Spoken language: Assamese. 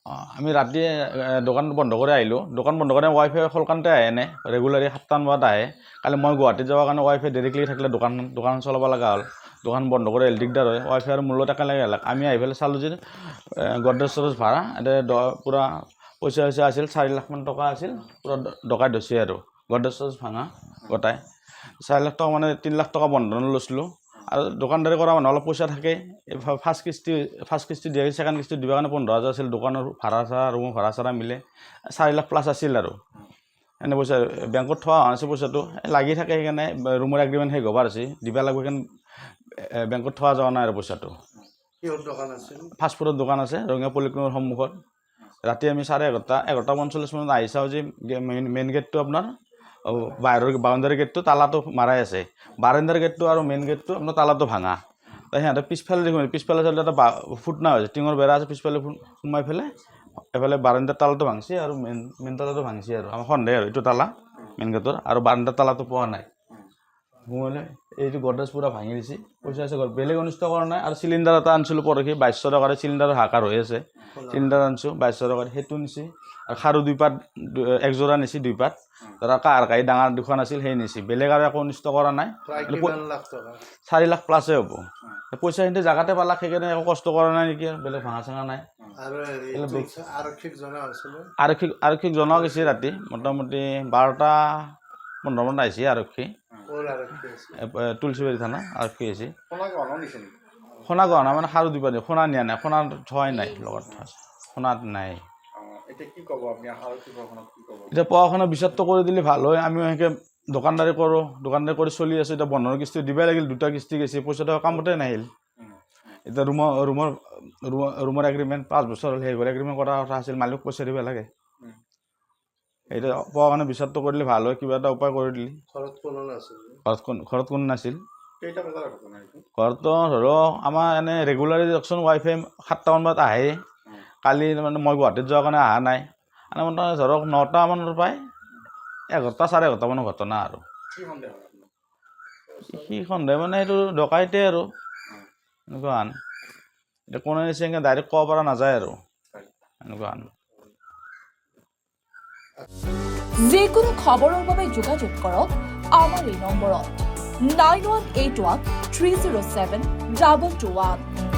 আমি ৰাতি দোকান বন্ধ কৰি আহিলোঁ দোকান বন্ধ কৰি ৱাইফাই সলকানতে আহে এনে ৰেগুলাৰি 7টা বজাত আহে কালি মই গুৱাহাটীত যাবৰ কাৰণে ৱাইফাই দেৰিকলি থাকিলে দোকান চলাব লগা হ'ল দোকান বন্ধ কৰি আহিলে দিগদাৰ হয় ৱাইফাই আৰু মূল্য একেলগে আহিলে আমি আহি পেলাই চালোঁ যে গডৰেজ চডৰেজ ভাড়া এতিয়া পূৰা পইচা আছিল 4 লাখমান টকা আছিল পূৰা ডকাইত হৈছে আৰু গডৰেজ চডৰেজ ভাঙা গোটাই 4 লাখ টকা মানে 3 লাখ টকা বন্ধন লৈছিলোঁ আৰু দোকানদাৰী কৰা মানুহ অলপ পইচা থাকে ফাৰ্ষ্ট কিস্তি দিয়ে ছেকেণ্ড কিস্তি দিবৰ কাৰণে 15,000 আছিল দোকানৰ ভাড়া চাড়া ৰুমৰ ভাড়া চাড়া মিলে 4 লাখ প্লাছ আছিল আৰু এনে পইচা বেংকত থোৱা হোৱা আছে পইচাটো লাগি থাকে সেইকাৰণে ৰুমৰ এগ্ৰিমেণ্ট শেষ হ'বৰ আছে দিবা লাগিব সেইকাৰণে বেংকত থোৱা যোৱা নাই আৰু পইচাটো ফাষ্টফুডৰ দোকান আছে ৰঙিয়া পলিক্লিনিকৰ সন্মুখত ৰাতি আমি 11:45 মানত আহি চাওঁ যে মেইন গেটটো আপোনাৰ বাহিৰৰ বাউণ্ডাৰী গেটটো তালাটো মাৰাই আছে বাৰাণ্ডাৰ গেটটো আৰু মেইন গেটটো আপোনাৰ তালাটো ভাঙা সিহঁতে পিছফালে দেখোন পিছফালে চালে এটা ফুটনা হৈছে টিঙৰ বেৰা আছে পিছফালে সোমাই পেলাই এফালে বাৰাণ্ডাৰ তালাটো ভাঙিছে আৰু মেইন তালাটো ভাঙিছে আৰু আমাৰ সন্দেহ আৰু এইটো তালা মেইন গেটৰ আৰু বাৰাণ্ডাৰ তালাটো পোৱা নাই মই এইটো গডৰেজ পূৰা ভাঙি দিছে পইচা আছে বেলেগ অনিষ্ট কৰা নাই আৰু চিলিণ্ডাৰ এটা আনিছিলোঁ পৰহি 2200 টকাৰে চিলিণ্ডাৰৰ হাকাৰ হৈ আছে চিলিণ্ডাৰ আনিছোঁ 2200 টকাৰে সেইটো নিছে আৰু খাৰু 2 পাত একযোৰা নিছে 2 পাত ধৰা কাৰ কাহি ডাঙৰ দুখন আছিল সেই নিছে বেলেগ আৰু একো অনিষ্ট কৰা নাই 4 লাখ প্লাছে হ'ব পইচা কিন্তু জাগাতে পালাক সেইকাৰণে একো কষ্ট কৰা নাই নেকি বেলেগ ভাঙা চাঙা নাই আৰক্ষীক জনোৱা গৈছে ৰাতি মোটামুটি 12:15 মানত আহিছে আৰক্ষী তুলসীবাৰী থানা আৰক্ষী আহিছে সোণা গহনা মানে খাৰু 2 পাত সোণা নিয়া নাই সোণা থোৱাই নাই লগত সোণাত নাই এতিয়া পঢ়া-শুনা বিচাৰটো কৰি দিলে ভাল হয় আমিও সেনেকৈ দোকানদাৰী কৰি চলি আছোঁ এতিয়া বন্ধনৰ কিস্তি দিবই লাগিল 2টা কিস্তি গৈছে পইচাটো কামতে নাহিল এতিয়া ৰুমৰ এগ্ৰিমেণ্ট 5 বছৰ হ'ল সেই এগ্ৰিমেণ্ট কৰা কথা আছিল মালিক পইচা দিব লাগে এতিয়া পঢ়া-শুনা বিচাৰটো কৰিলে ভাল হয় কিবা এটা উপায় কৰি দিলে ঘৰত কোনো নাছিল ঘৰতো ধৰক আমাৰ এনে ৰেগুলাৰি দিয়কচোন ৱাইফাই 7টামান বজাত আহে কালি মানে মই গুৱাহাটীত যোৱাৰ কাৰণে অহা নাই মানে মোটামুটি ধৰক 9টা মানৰ পৰাই 11টা 11:30 মানৰ ঘটনা আৰু কি সন্দেহ মানে এইটো ডকাইতে আৰু এনেকুৱা এতিয়া কোনে নিছে ডাইৰেক্ট ক'ব পৰা নাযায় আৰু এনেকুৱা যিকোনো খবৰৰ বাবে যোগাযোগ কৰক আমাৰ এই নম্বৰত 9181 307 221